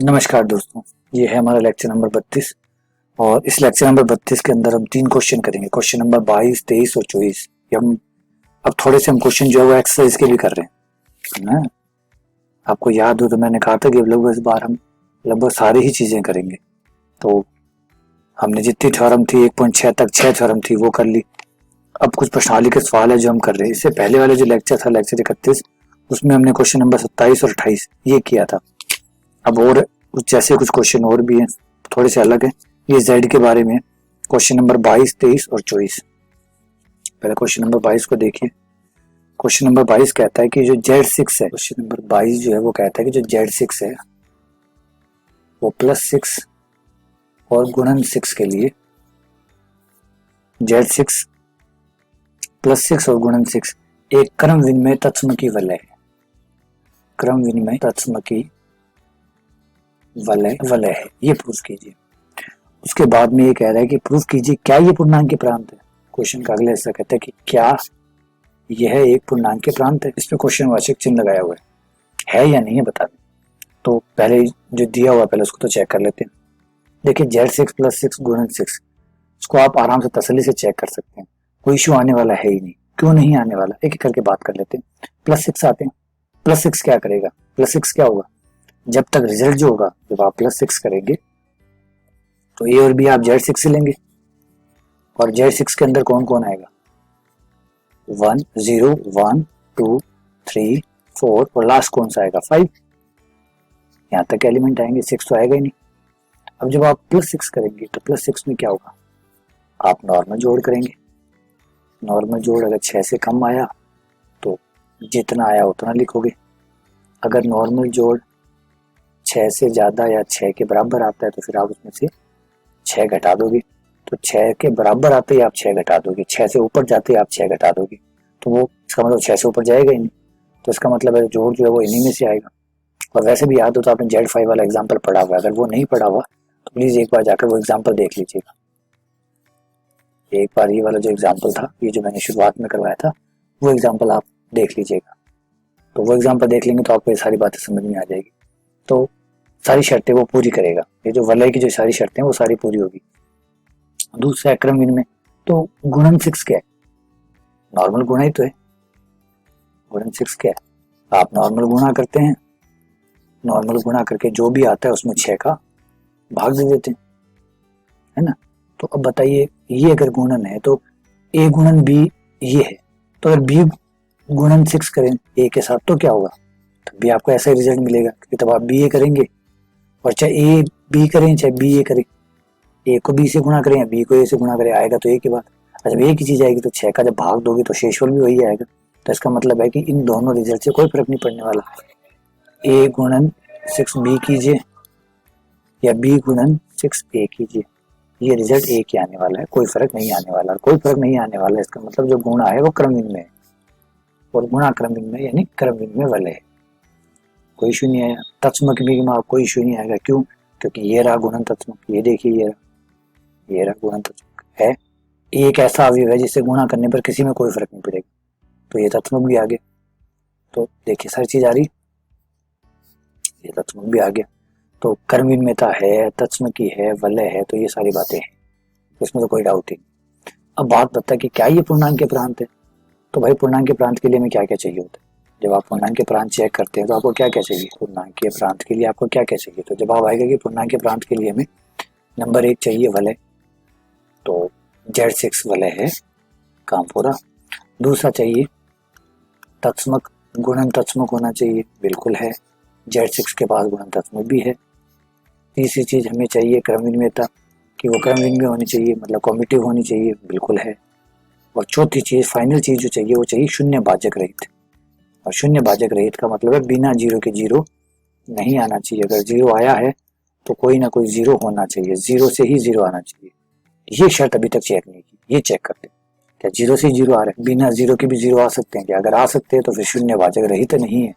नमस्कार दोस्तों, ये है हमारा लेक्चर नंबर 32 और इस लेक्चर नंबर 32 के अंदर हम 3 क्वेश्चन करेंगे। क्वेश्चन नंबर 22, 23 और 24। ये हम अब थोड़े से हम क्वेश्चन जो है वो एक्सरसाइज के भी कर रहे हैं ना। आपको याद हो तो मैंने कहा था कि लगभग इस बार हम लगभग सारी ही चीजें करेंगे। तो हमने जितनी थ्योरम थी 1.6 तक 6 थ्योरम थी वो कर ली। अब कुछ प्रश्नावली के सवाल है जो हम कर रहे हैं। इससे पहले वाले जो लेक्चर था लेक्चर 31, उसमें हमने क्वेश्चन नंबर 27 और 28 ये किया था। अब और कुछ जैसे कुछ क्वेश्चन और भी हैं, थोड़े से अलग है। ये जेड के बारे में क्वेश्चन नंबर 22, 23 और 24। पहले क्वेश्चन नंबर 22 को देखिए। क्वेश्चन नंबर 22 कहता है कि जो Z6 है, क्वेश्चन नंबर 22 जो है वो कहता है कि जो Z6 है वो +6 और गुणन 6 के लिए Z6 +6 और गुणन 6 एक क्रम विनिमय तत्सम की वलय है। क्रम विनिमय तत्सम की वलय है, ये प्रूफ कीजिए। उसके बाद में ये कह रहा है कि प्रूफ कीजिए क्या ये पूर्णांक के प्रांत है। क्वेश्चन का अगला हिस्सा कहता है कि क्या यह एक पूर्णांक के प्रांत है। इसमें क्वेश्चन वाचक चिन्ह लगाया हुआ है या नहीं है बता दें। तो पहले जो दिया हुआ पहले उसको तो चेक कर लेते हैं। देखिए Z6 +6 गुणन 6, इसको आप आराम से तसल्ली से चेक कर सकते हैं, कोई इशू आने वाला है ही नहीं। क्यों नहीं आने वाला, एक एक करके बात कर लेते हैं। +6 आते हैं, +6 क्या करेगा, +6 क्या होगा, जब तक रिजल्ट जो होगा जब आप +6 करेंगे तो ए और बी आप Z6 से लेंगे और Z6 के अंदर कौन कौन आएगा, 1 0 1 2 3 4 और लास्ट कौन सा आएगा 5। यहाँ तक एलिमेंट आएंगे, 6 तो आएगा ही नहीं। अब जब आप +6 करेंगे तो +6 में क्या होगा, आप नॉर्मल जोड़ करेंगे। नॉर्मल जोड़ अगर 6 से कम आया तो जितना आया उतना लिखोगे। अगर नॉर्मल जोड़ 6 से ज़्यादा या 6 के बराबर आता है तो फिर आप उसमें से 6 घटा दोगे। तो 6 के बराबर आते ही आप 6 घटा दोगे, 6 से ऊपर जाते ही आप 6 घटा दोगे। तो वो इसका मतलब 6 से ऊपर जाएगा ही नहीं। तो इसका मतलब है जोड़ जो है वो इन्हीं में से आएगा। और वैसे भी याद हो तो आपने Z5 वाला एग्जाम्पल पढ़ा हुआ है, अगर वो नहीं पढ़ा हुआ तो प्लीज एक बार जाकर वो एग्जाम्पल देख लीजिएगा। एक बार ये वाला जो एग्जाम्पल था, ये जो मैंने शुरुआत में करवाया था, वो एग्जाम्पल आप देख लीजिएगा। तो वो एग्जाम्पल देख लेंगे तो आपको ये सारी बातें समझ में आ जाएगी। तो सारी शर्तें वो पूरी करेगा, ये जो वलय की जो सारी शर्तें वो सारी पूरी होगी। दूसरा क्रम विनिमय, तो गुणन 6 क्या है, नॉर्मल गुणा ही तो है। गुणन 6 क्या है, आप नॉर्मल गुणा करते हैं, नॉर्मल गुणा करके जो भी आता है उसमें 6 का भाग दे देते हैं, है ना। तो अब बताइए ये अगर गुणन है तो a गुणन b ये है, तो अगर b गुणन 6 करें a के साथ तो क्या होगा, तब भी आपको ऐसा ही रिजल्ट मिलेगा, क्योंकि तब आप b a करेंगे और चाहे a b करें चाहे b a करें, a को b से गुणा करें या b को a से गुणा करें, आएगा तो एक ही बात। जब एक ही चीज आएगी तो 6 का जब भाग दोगे तो शेषफल भी वही आएगा। तो इसका मतलब है कि इन दोनों रिजल्ट से कोई फर्क नहीं पड़ने वाला। a गुणन 6b कीजिए या b गुणन 6a कीजिए, ये रिजल्ट एक ही आने वाला है, कोई फर्क नहीं आने वाला। कोई फर्क नहीं आने वाला है इसका मतलब जो गुणा है वो क्रम विनिमय है और गुणा क्रम विनिमय यानी क्रम विनिमय वाले है, कोई इशू नहीं आया। तत्समक भी में कोई इशू नहीं आएगा, क्यों, क्योंकि ये रहा गुणन तत्समक, ये देखिए ये रहा गुणन तत्समक है। एक ऐसा अवयव है जिससे गुणा करने पर किसी में कोई फर्क नहीं पड़ेगा, तो ये तत्समक भी आ गया। तो देखिए सारी चीज आ रही, ये तत्समक भी आ गया। तो क्रम विनिमयता है, तत्समकी है, वलय है, तो ये सारी बातें हैं, इसमें तो कोई डाउट ही नहीं। अब बात बता कि क्या ये पूर्णांक के प्रांत है। तो भाई पूर्णांक के प्रांत के लिए हमें क्या क्या चाहिए होता है, जब आप पूर्णांक के प्रांत चेक करते हैं तो आपको क्या क्या चाहिए, पूर्णांक के प्रांत के लिए आपको क्या क्या चाहिए। तो जब आप आएगा कि पूर्णांक के प्रांत के लिए हमें नंबर 1 चाहिए वलय, तो Z6 वलय है, काम पूरा। दूसरा चाहिए तत्समक, गुणन तत्समक होना चाहिए, बिल्कुल है, Z6 के पास गुणन तत्समक भी है। तीसरी चीज हमें चाहिए क्रम विनिमयता, कि वो क्रम विनिमय होनी चाहिए, मतलब कॉम्यूटिव होनी चाहिए, बिल्कुल है। और चौथी चीज फाइनल चीज जो चाहिए वो चाहिए शून्य भाजक रहित। और शून्य भाजक रहित का मतलब है बिना जीरो के जीरो नहीं आना चाहिए, अगर जीरो आया है तो कोई ना कोई जीरो होना चाहिए, जीरो से ही जीरो आना चाहिए। ये शर्त अभी तक चेक नहीं की, ये चेक करते हैं क्या जीरो से जीरो आ रहे हैं, बिना जीरो के भी जीरो आ सकते हैं क्या, अगर आ सकते हैं तो फिर शून्य भाजक रहित नहीं है,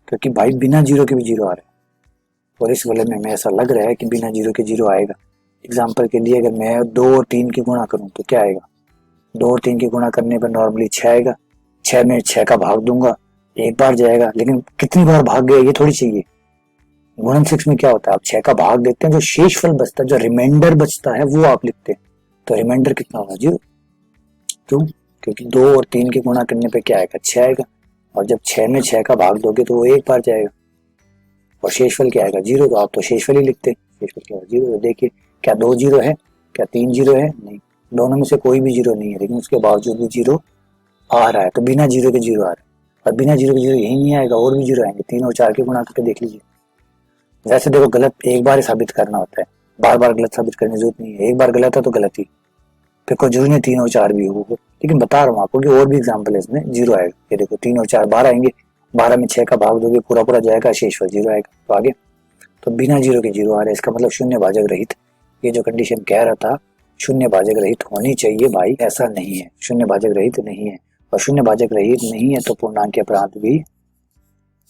क्योंकि भाई बिना जीरो के भी जीरो आ रहे हैं। और इस वाले में हमें ऐसा लग रहा है कि बिना जीरो के जीरो आएगा। एग्जाम्पल के लिए अगर मैं 2 और 3 की गुणा करूं तो क्या आएगा, 2 और 3 की गुणा करने पर नॉर्मली 6 आएगा, 6 में 6 का भाग दूंगा, एक बार जाएगा, लेकिन कितनी बार भाग गया ये थोड़ी चाहिए, गुणन 6 में क्या होता है, आप 6 का भाग देते हैं, जो शेषफल बचता है, जो रिमाइंडर बचता है वो आप लिखते हैं। तो रिमाइंडर कितना होगा, 0। क्यों? क्योंकि 2 और 3 की गुणा करने पे क्या आएगा, 6 आएगा, और जब 6 में 6 का भाग दोगे तो वो एक बार जाएगा, और शेषफल क्या आएगा, 0। तो आप तो शेषफल ही लिखते हैं, शेषफल क्या होगा, 0। तो देखिए, क्या 2 0 है, क्या 3 0 है, नहीं, दोनों में से कोई भी 0 नहीं है, लेकिन उसके बावजूद भी 0 आ रहा है। तो बिना 0 के 0 आ रहा है, और बिना 0 के 0 यही नहीं आएगा, और भी 0 आएंगे। 3 और 4 की गुणा करके देख लीजिए। वैसे देखो, गलत एक बार ही साबित करना होता है, बार बार गलत साबित करने की जरूरत नहीं है। एक बार गलत है तो गलत ही, फिर कोई जरूरी नहीं 3 और 4 भी हो। लेकिन बता रहा हूँ आपको कि और भी एग्जाम्पल है इसमें, 0 आएगा। ये देखो, 3 और 4 12 आएंगे, 12 में 6 का भाग दोगे, पूरा पूरा जाएगा, शेषफल 0 आएगा। तो आगे, तो बिना 0 के 0 आ रहा है, इसका मतलब शून्य भाजक रहित। ये जो कंडीशन कह रहा था शून्य भाजक रहित होनी चाहिए, भाई ऐसा नहीं है, शून्य भाजक रहित नहीं है। और शून्य भाजक रहित नहीं है तो पूर्णांक के प्रांत भी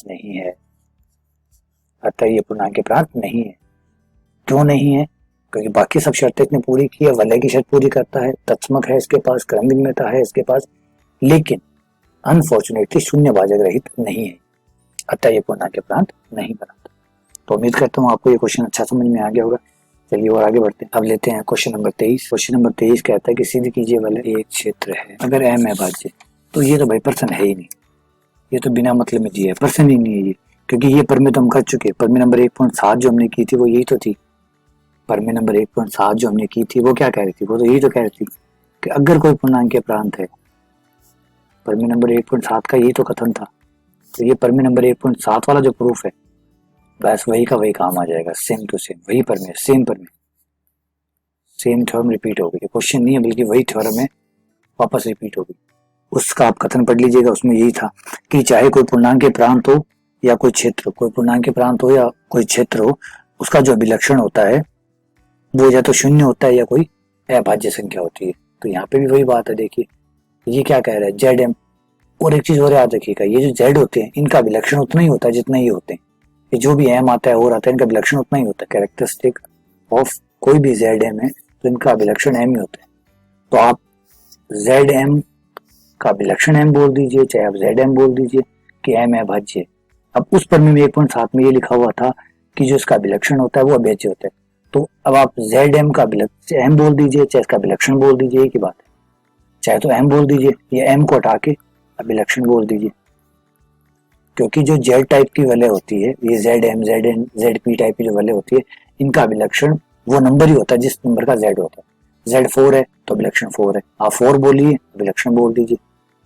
नहीं है, अतः ये पूर्णांक के प्रांत नहीं है। क्यों नहीं है? क्योंकि बाकी सब शर्तें इसने पूरी की है, वलय की शर्त पूरी करता है, तत्समक है इसके पास, क्रम भिन्नता है इसके पास, लेकिन अनफॉर्चुनेटली शून्य भाजक रहित नहीं है, अतः ये पूर्णांक के प्रांत नहीं बनाता। तो उम्मीद करता हूँ आपको ये क्वेश्चन अच्छा समझ में आ गया होगा। चलिए और आगे बढ़ते हैं। अब लेते हैं क्वेश्चन नंबर 23। क्वेश्चन नंबर 23 कहता है कि सिद्ध कीजिए वलय एक क्षेत्र है अगर एम अभाज्य। तो ये तो भाई प्रश्न है ही नहीं, ये तो बिना मतलब में दिया है, प्रश्न ही नहीं है ये, क्योंकि ये परमे तो हम कर चुके। परमे नंबर 1.7 जो हमने की थी वो यही तो थी। परमे नंबर 1.7 जो हमने की थी वो क्या कह रही थी, वो तो यही तो कह रही थी कि अगर कोई पूर्णांक के प्रांत है। परमे नंबर 1.7 का यही तो कथन था। तो ये परमे नंबर 1.7 वाला जो प्रूफ है, बस वही का वही काम आ जाएगा, सेम टू सेम, वही परमे, सेम परमे, सेम थ्योरम रिपीट हो गई। क्वेश्चन नहीं है बल्कि वही थ्योरम है, वापस रिपीट हो गई। उसका आप कथन पढ़ लीजिएगा, उसमें यही था कि चाहे कोई पूर्णांक के प्रांत हो या कोई क्षेत्र, कोई पूर्णांक के प्रांत हो या कोई क्षेत्र हो, उसका जो अभिलक्षण होता है वो या तो शून्य होता है या कोई अभाज्य संख्या होती है। तो यहाँ पे भी वही बात है। देखिए ये क्या कह रहा है, जेड एम। और एक चीज और याद रखिएगा, ये जो जेड होते हैं इनका अभिलक्षण उतना ही होता है जितना ये होते हैं। ये जो भी एम आता है और आता है, इनका अभिलक्षण उतना ही होता है। कैरेक्टरिस्टिक ऑफ कोई भी जेड एम है तो इनका अभिलक्षण एम ही होता है। तो आप जेड एम का अभिलक्षण एम बोल दीजिए, चाहे आप जेड एम बोल दीजिए कि एम अभाज्य। अब उस परमे में 1.7 में ये लिखा हुआ था कि जो इसका अभिलक्षण होता है वो अभेद्य होता है। तो अब आप जेड एम का अभिलक्षण एम बोल दीजिए, चाहे इसका अभिलक्षण बोल दीजिए, एक ही बात है। चाहे तो एम बोल दीजिए या एम को हटा के अभिलक्षण बोल दीजिए, क्योंकि जो जेड टाइप की वलय होती है, ये Z M, Z N, Z P type की जो वलय होती है, इनका अभिलक्षण वो नंबर ही होता है जिस नंबर का जेड होता है। जेड 4 है तो अभिलक्षण 4 है, आप 4 बोलिए अभिलक्षण बोल दीजिए,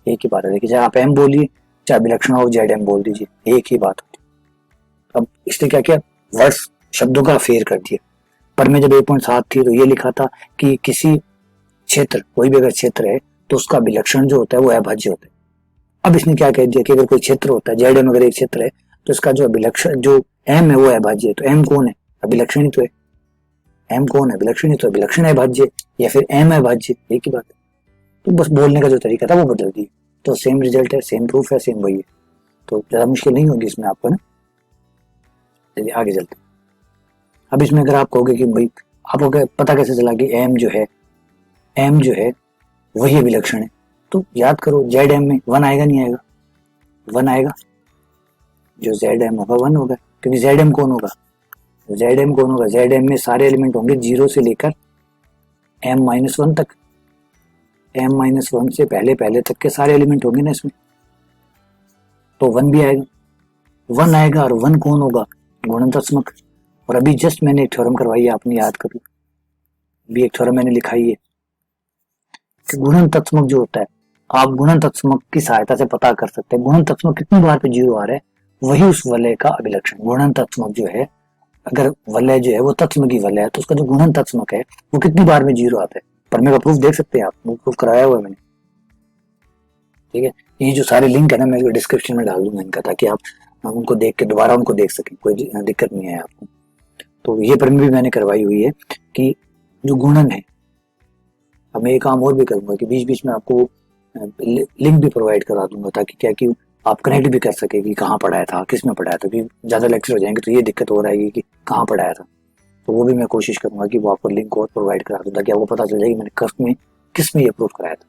एक ही बात है। देखिए चाहे आप एम बोलिए चाहे अभिलक्षण हो जेड एम बोल दीजिए, एक ही बात होती है। अब इसने क्या किया, वर्ड्स शब्दों का फेर कर दिया। पर में जब 1.7 थी तो ये लिखा था कि किसी क्षेत्र, कोई भी अगर क्षेत्र है तो उसका अभिलक्षण जो होता है वो अभाज्य होता है। अब इसने क्या कह दिया कि अगर कोई क्षेत्र होता है, जेड एम अगर एक क्षेत्र है तो इसका जो अभिलक्षण जो एम है वो अभाज्य है। तो एम कौन है, अभिलक्षण ही तो है। एम कौन है, अभिलक्षण ही तो, अभिलक्षण अभाज्य या फिर एम अभाज्य, एक ही बात है। तो बस बोलने का जो तरीका था वो बदल दिया, तो सेम रिजल्ट है, सेम प्रूफ है, सेम वही है। तो ज्यादा मुश्किल नहीं होगी इसमें आपको ना। चलिए आगे चलते। अब इसमें अगर आप कहोगे कि भाई आपको पता कैसे चला कि एम जो है वही अभिलक्षण है, तो याद करो जेड एम में 1 आएगा नहीं आएगा, 1 आएगा, जो जेड एम होगा 1 होगा, क्योंकि जेड एम कौन होगा, जेड एम कौन होगा, जेड एम में सारे एलिमेंट होंगे 0 से लेकर m-1 तक, m-1 से पहले तक के सारे एलिमेंट होंगे ना इसमें, तो 1 भी आएगा, 1 आएगा। और 1 कौन होगा, गुणनतात्मक। और अभी जस्ट मैंने एक थ्योरम करवाई है, आपने याद कर लो, अभी एक थ्योरम मैंने लिखाई है कि गुणनतात्मक जो होता है, आप गुणनतात्मक की सहायता से पता कर सकते हैं गुणनतात्मक कितनी बार पे 0 आ रहा है, वही उस वलय का अभिलक्षण। गुणनतात्मक जो है, अगर वलय जो है वो तत्व की वलय है तो उसका जो गुणनतात्मक है वो कितनी बार में 0 आता है। पर मेरा प्रूफ देख सकते हैं आप, वो प्रूफ कराया हुआ है मैंने, ठीक है। ये जो सारे लिंक है ना मैं डिस्क्रिप्शन में डाल दूंगा इनका, ताकि आप उनको देख के दोबारा उनको देख सकें, कोई दिक्कत नहीं है आपको। तो ये पर भी मैंने करवाई हुई है कि जो गुणन है, अब मैं ये काम और भी करूंगा कि बीच बीच में आपको लिंक भी प्रोवाइड करा दूंगा, ताकि क्या कि आप कनेक्ट भी कर सके कि कहाँ पढ़ाया था, किस में पढ़ाया था। क्योंकि ज्यादा लेक्चर हो जाएंगे तो ये दिक्कत हो रहेगी कि कहाँ पढ़ाया था। तो वो भी मैं कोशिश करूंगा कि वो आपको लिंक और प्रोवाइड करा दूं, ताकि आपको पता चल जाए कि मैंने किस में ये प्रूफ कराया था।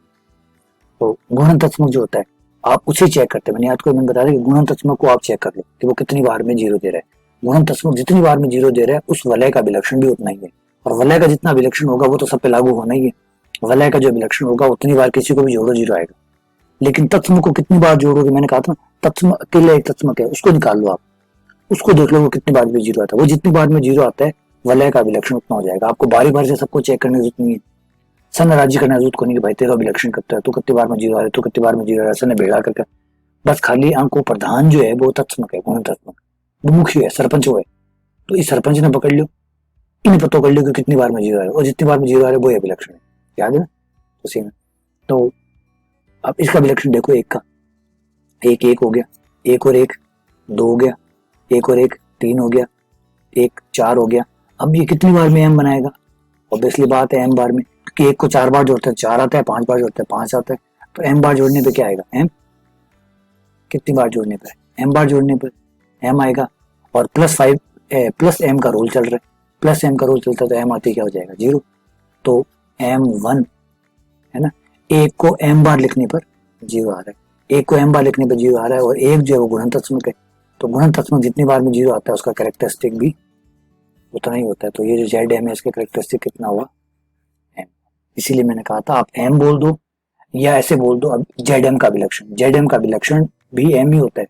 तो गुणनतात्मक जो होता है आप उसे चेक करते हैं, मैंने याद को मैंने बताया कि गुणनतात्मक को आप चेक कर लो कि वो कितनी बार में 0 दे रहा है। गुणनतत्मक जितनी बार में जीरो दे रहा है उस वलय का विलक्षण भी उतना ही है, और वलय का जितना विलक्षण होगा वो तो सब पे लागू होना ही है। वलय का जो विलक्षण होगा उतनी बार किसी को भी जोड़ो जीरो आएगा। लेकिन तत्सम को कितनी बार जोड़ोगे, मैंने कहा था तत्सम अकेले एक तत्समक है, उसको निकाल लो आप, उसको देख लो वो कितनी बार में जीरो आता है। वो जितनी बार में जीरो आता है वलय का विलक्षण उतना हो जाएगा। आपको बारी बारी से सबको चेक करने की जरूरत नहीं है, सन राज्य करने की जरूरत को नहीं कि भाई तेरा विलक्षण करता है, तू कितनी बार में जीरो आ रहा है, तू कितनी बार में जीरो आ रहा है, सन भेड़ा करके। बस खाली अंक प्रधान जो है वो तत्समक है, गुण तत्समक, वो मुख्य है, सरपंच वो है। तो इस सरपंच ने पकड़ लो, इन्हें पता कर लो कि कितनी बार में जीरो आ रहा है, और जितनी बार में जीरो आ रहा है वो है विलक्षण, याद है ना। तो सेम। तो अब इसका विलक्षण देखो, एक का एक एक हो गया, एक और एक दो हो गया, एक और एक तीन हो गया, एक चार हो गया। अब ये कितनी बार में एम बनाएगा, ऑब्वियसली बात है एम बार में, क्योंकि एक को चार बार जोड़ते हैं चार आता है, पांच बार जोड़ते हैं पांच आता है। तो एम बार जोड़ने पे क्या आएगा, एम कितनी बार जोड़ने पर, एम बार जोड़ने पर एम आएगा। और प्लस फाइव प्लस एम का रूल चल रहा है, प्लस एम का रूल चलता है तो एम आती क्या हो जाएगा, जीरो। तो एम वन है ना, एक को एम बार लिखने पर जीरो आ रहा है, एक को एम बार लिखने पर जीरो आ रहा है, और एक जो है वो गुणनतत्समक है। तो गुणनतत्समक जितनी बार में जीरो आता है उसका कैरेक्टरिस्टिक भी उतना ही होता है। तो ये जो जेड एम है इसका कैरेक्टरिस्टिक कितना हुआ, एम। इसीलिए मैंने कहा था आप एम बोल दो या ऐसे बोल दो, अब जेड एम का विलक्षण, जेड एम का विलक्षण भी एम ही होता है,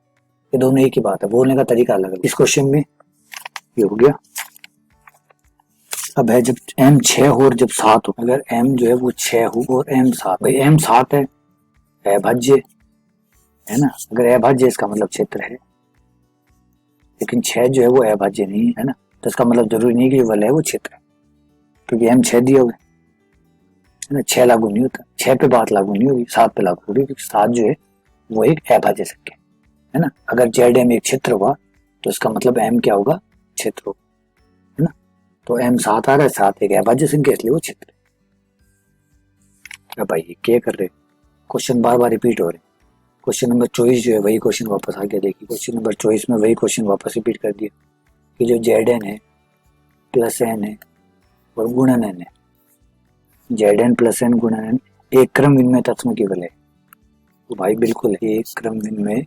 ये दोनों एक ही बात है, बोलने का तरीका अलग है। इस क्वेश्चन में ये हो गया। अब है जब एम 6 हो और जब 7 हो, अगर एम जो है वो 6 हो और एम 7, भाई एम 7 है अभाज्य है ना, अगर अभाज्य इसका मतलब क्षेत्र है, लेकिन 6 जो है वो अभाज्य नहीं है ना, तो इसका मतलब जरूरी नहीं कि वलय है वो क्षेत्र है, क्योंकि एम 6 दिया हुआ है ना, 6 लागू नहीं होता, 6 पे बात लागू नहीं होगी, 7 पे लागू होगी, क्योंकि 7 जो है वो एक अभाज्य संख्या है ना। अगर जेड एम एक क्षेत्र हुआ तो इसका मतलब एम क्या होगा, क्षेत्र होगा, है ना। तो एम 7 आ रहा है, 7 एक अभाज्य संख्या इसलिए वो क्षेत्र है। भाई क्या कर रहे, क्वेश्चन बार बार रिपीट हो रहे। क्वेश्चन नंबर 24 जो है वही क्वेश्चन वापस आ गया, देखिए क्वेश्चन नंबर 24 में वही क्वेश्चन वापस रिपीट कर दिया कि जो जेड एन है प्लस एन है और गुणन एन है, जेड एन प्लस एन गुणन एन एक क्रम विनिमय तत्समकी वलय है। तो भाई बिल्कुल एक क्रम विनिमय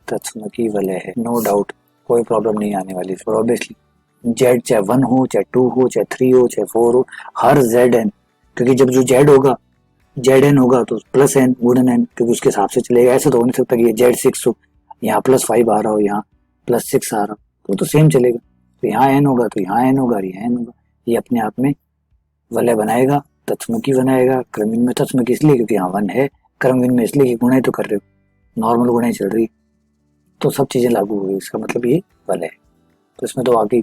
तत्समकी वलय है, नो डाउट, कोई प्रॉब्लम नहीं आने वाली। और ऑब्वियसली जेड चाहे 1 हो चाहे 2 हो चाहे 3 हो चाहे 4 हो, हर जेड एन, क्योंकि जब जो जेड होगा जेड एन होगा तो प्लस एन गुणन एन, क्योंकि उसके हिसाब से चलेगा। ऐसे तो हो नहीं सकता कि ये जेड 6 हो, यहाँ प्लस 5 आ रहा हो, यहाँ प्लस 6 आ रहा हो, तो सेम चलेगा। तो यहाँ एन होगा तो यहाँ एन होगा, यहाँ एन होगा, ये अपने आप में वलय बनाएगा, तत्समकी बनाएगा। क्रमविन में तत्समकी इसलिए क्योंकि यहाँ 1 है, क्रमविन में इसलिए कि गुणाई तो कर रहे हो, नॉर्मल गुणाई चल रही, तो सब चीजें लागू हो गई, इसका मतलब ये वलय है। तो इसमें तो आगे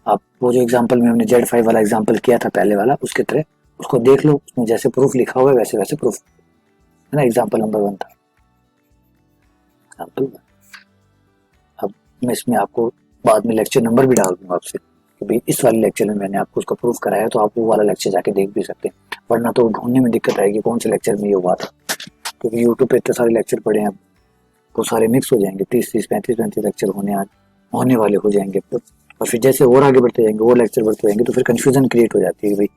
आप वो जो एग्जाम्पल में हमने Z5 वाला एग्जाम्पल किया था पहले वाला, उसके तरह उसको देख लो, उसमें जैसे प्रूफ लिखा हुआ है वैसे वैसे प्रूफ है ना। एग्जाम्पल नंबर 1 था एग्जाम्पल। अब मैं इसमें आपको बाद में लेक्चर नंबर भी डाल दूंगा आपसे कि भाई इस वाले लेक्चर में मैंने आपको उसका प्रूफ कराया, तो आप वो वाला लेक्चर जाके देख भी सकते हैं, वरना तो ढूंढने में दिक्कत आएगी कौन से लेक्चर में ये हुआ था, क्योंकि यूट्यूब पे इतने सारे लेक्चर पड़े हैं, वो सारे मिक्स हो जाएंगे, 30-35 लेक्चर होने वाले हो जाएंगे। और फिर जैसे और आगे बढ़ते जाएंगे, और लेक्चर बढ़ते जाएंगे, तो फिर कंफ्यूजन क्रिएट हो जाती है कि भाई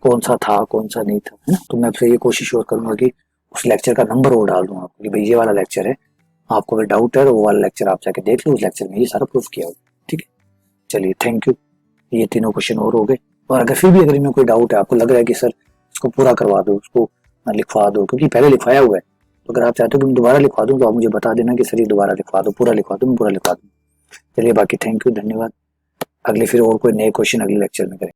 कौन सा था कौन सा नहीं था, है ना। तो मैं आपसे ये कोशिश और करूंगा कि उस लेक्चर का नंबर और डाल दूंगा आपको कि भाई ये वाला लेक्चर है, आपको अगर डाउट है तो वो वाला लेक्चर आप जाके देख लो, उस लेक्चर में ये सारा प्रूफ किया होगा। ठीक है, चलिए थैंक यू। ये तीनों क्वेश्चन और हो गए। और अगर फिर भी अगर इनमें कोई डाउट है, आपको लग रहा है कि सर इसको पूरा करवा दो, उसको लिखवा दो, क्योंकि पहले लिखवाया हुआ है, तो अगर आप चाहते हो कि मैं दोबारा लिखवा दूं तो आप मुझे बता देना कि सर ये दोबारा लिखवा दो, पूरा लिखवा दो, मैं पूरा लिखवा दूं। चलिए बाकी थैंक यू, धन्यवाद। अगले फिर और कोई नए क्वेश्चन अगले लेक्चर में करें।